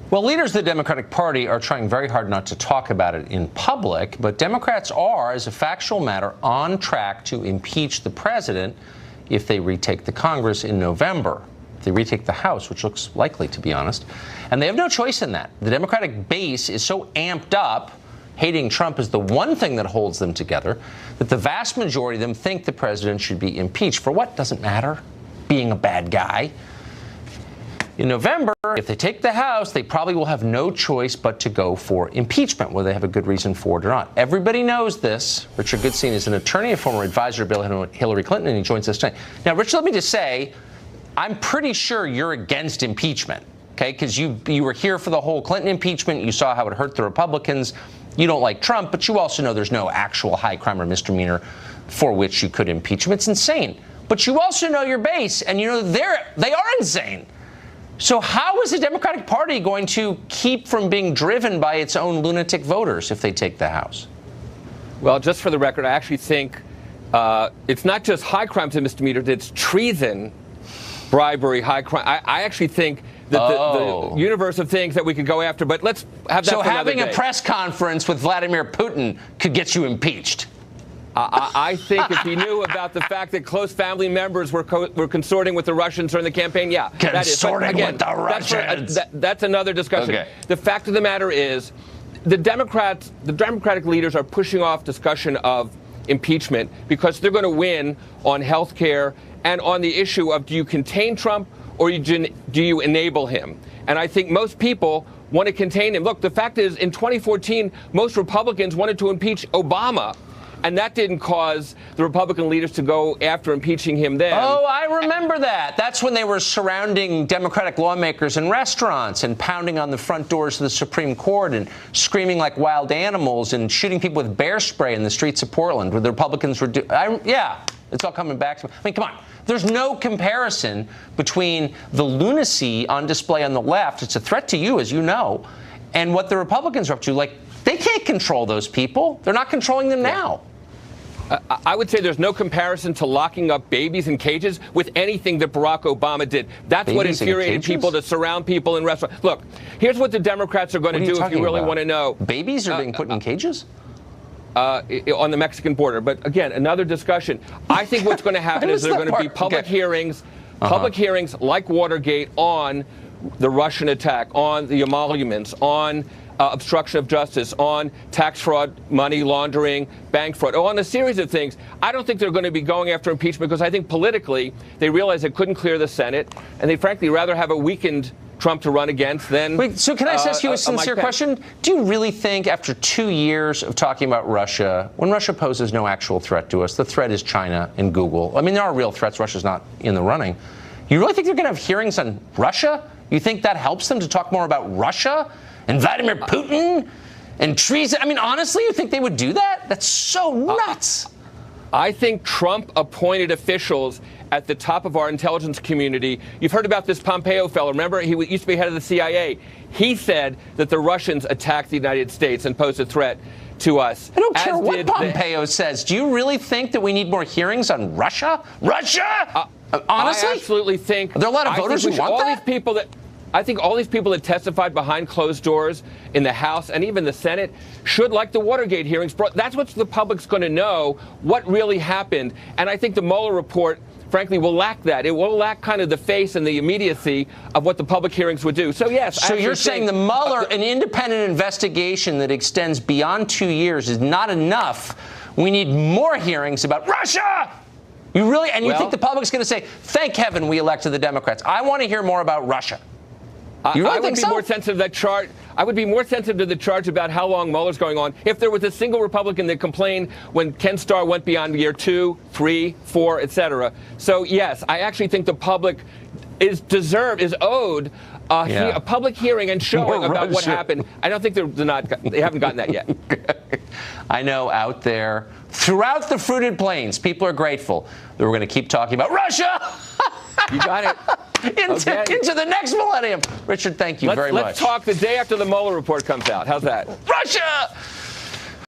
Well, leaders of the Democratic Party are trying very hard not to talk about it in public, but Democrats are, as a factual matter, on track to impeach the president if they retake the Congress in November. If they retake the House, which looks likely, to be honest. And they have no choice in that. The Democratic base is so amped up, hating Trump is the one thing that holds them together, that the vast majority of them think the president should be impeached. For what? Doesn't matter. Being a bad guy. In November, if they take the House, they probably will have no choice but to go for impeachment, whether they have a good reason for it or not. Everybody knows this. Richard Goodstein is an attorney, a former advisor to Hillary Clinton, and he joins us tonight. Now, Richard, let me just say, I'm pretty sure you're against impeachment, okay? Because you were here for the whole Clinton impeachment. You saw how it hurt the Republicans. You don't like Trump, but you also know there's no actual high crime or misdemeanor for which you could impeach him. It's insane. But you also know your base, and you know they are insane. So how is the Democratic Party going to keep from being driven by its own lunatic voters if they take the House? Well, just for the record, I actually think it's not just high crimes and misdemeanors, it's treason, bribery, high crime. I actually think that the universe of things that we could go after, but let's have that for another day. So having a press conference with Vladimir Putin could get you impeached? I think if he knew about the fact that close family members were consorting with the Russians during the campaign, yeah. Consorting with the Russians. That's another discussion. Okay. The fact of the matter is, the Democratic leaders are pushing off discussion of impeachment because they're going to win on health care and on the issue of do you contain Trump or do you enable him? And I think most people want to contain him. Look, the fact is, in 2014, most Republicans wanted to impeach Obama. And that didn't cause the Republican leaders to go after impeaching him then. Oh, I remember that. That's when they were surrounding Democratic lawmakers in restaurants and pounding on the front doors of the Supreme Court and screaming like wild animals and shooting people with bear spray in the streets of Portland, where the Republicans were yeah, it's all coming back to me. I mean, come on. There's no comparison between the lunacy on display on the left, it's a threat to you, as you know, and what the Republicans are up to. Like, they can't control those people. They're not controlling them now. I would say there's no comparison to locking up babies in cages with anything that Barack Obama did. That's what infuriated people, to surround people in restaurants. Look, here's what the Democrats are going to do if you really want to know. Babies are being put in cages? On the Mexican border. But again, another discussion. I think what's going to happen is there are going to be public hearings, like Watergate on the Russian attack, on the emoluments, on obstruction of justice, on tax fraud, money laundering, bank fraud, on a series of things. I don't think they're going to be going after impeachment because I think politically they realize they couldn't clear the Senate, and they frankly rather have a weakened Trump to run against than. Wait, so can I ask you a sincere question? Do you really think after 2 years of talking about Russia, when Russia poses no actual threat to us, the threat is China and Google? I mean, there are real threats. Russia's not in the running. You really think they're going to have hearings on Russia? You think that helps them to talk more about Russia and Vladimir Putin and treason? I mean, honestly, you think they would do that? That's so nuts. I think Trump appointed officials at the top of our intelligence community. You've heard about this Pompeo fellow. Remember, he used to be head of the CIA. He said that the Russians attacked the United States and posed a threat to us. I don't care what Pompeo says. Do you really think that we need more hearings on Russia? Russia? Honestly? I absolutely think. Are there a lot of voters who want that? I think all these people that testified behind closed doors in the House and even the Senate should, like the Watergate hearings, that's what the public's going to know, what really happened. And I think the Mueller report, frankly, will lack that. It will lack kind of the face and the immediacy of what the public hearings would do. So, yes. So you're saying the Mueller, an independent investigation that extends beyond 2 years, is not enough. We need more hearings about Russia. You really, and you think the public's going to say, thank heaven we elected the Democrats. I want to hear more about Russia. You really I would be more sensitive to that chart. I would be more sensitive to the charge about how long Mueller's going on if there was a single Republican that complained when Ken Starr went beyond year 2, 3, 4, etc. So yes, I actually think the public is owed a public hearing and showing about what happened. I don't think they haven't gotten that yet. I know out there throughout the fruited plains, people are grateful that we're going to keep talking about Russia. You got it. Into the next millennium. Richard, thank you very much. Let's talk the day after the Mueller report comes out. How's that? Russia!